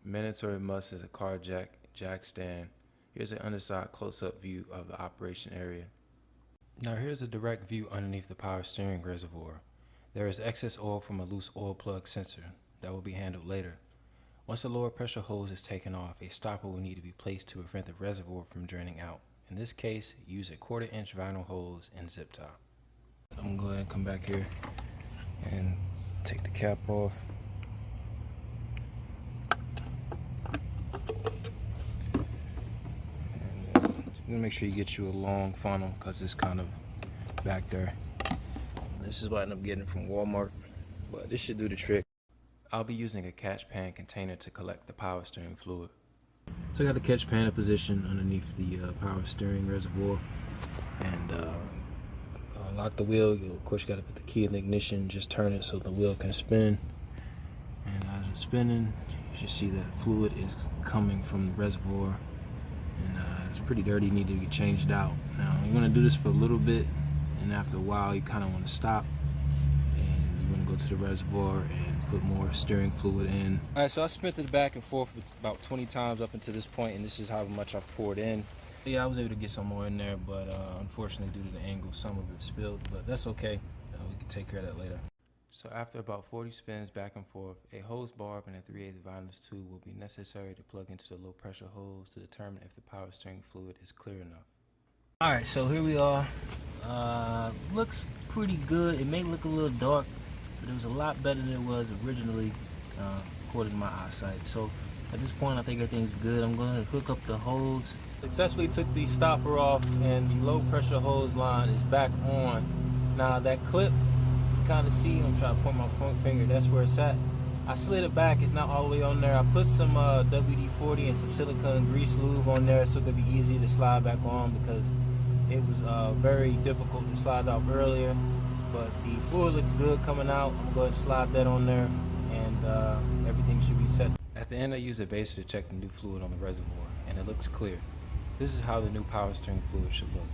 Mandatory must is a car jack stand. Here's an underside close-up view of the operation area. Now here's a direct view underneath the power steering reservoir. There is excess oil from a loose oil plug sensor that will be handled later. Once the lower pressure hose is taken off, a stopper will need to be placed to prevent the reservoir from draining out. In this case, use a 1/4 inch vinyl hose and zip tie. I'm going to go ahead and come back here and take the cap off. And make sure you get you a long funnel because it's kind of back there. This is what I ended up getting from Walmart, but this should do the trick. I'll be using a catch pan container to collect the power steering fluid. So I got the catch pan in position underneath the power steering reservoir, and lock the wheel. Of course, you got to put the key in the ignition, just turn it so the wheel can spin. And as it's spinning, you should see that fluid is coming from the reservoir, and it's pretty dirty, need to be changed out. Now you're going to do this for a little bit, and after a while you kind of want to stop, and you're going to go to the reservoir and put more steering fluid in. Alright, so I spent it back and forth about 20 times up until this point, and this is how much I've poured in. Yeah, I was able to get some more in there, but unfortunately due to the angle, some of it spilled, but that's okay. We can take care of that later. So after about 40 spins back and forth, a hose barb and a 3/8 vinyl tube will be necessary to plug into the low pressure hose to determine if the power steering fluid is clear enough. Alright, so here we are. Looks pretty good. It may look a little dark, but it was a lot better than it was originally, according to my eyesight. So at this point, I think everything's good. I'm going to hook up the hose. Successfully took the stopper off, and the low pressure hose line is back on. Now that clip, you kind of see, I'm trying to point my front finger, that's where it's at. I slid it back, it's not all the way on there. I put some WD-40 and some silicone grease lube on there so it could be easy to slide back on, because it was very difficult to slide off earlier. But the fluid looks good coming out. I'm going to go ahead and slide that on there, and everything should be set. At the end, I used a baser to check the new fluid on the reservoir, and it looks clear. This is how the new power steering fluid should look.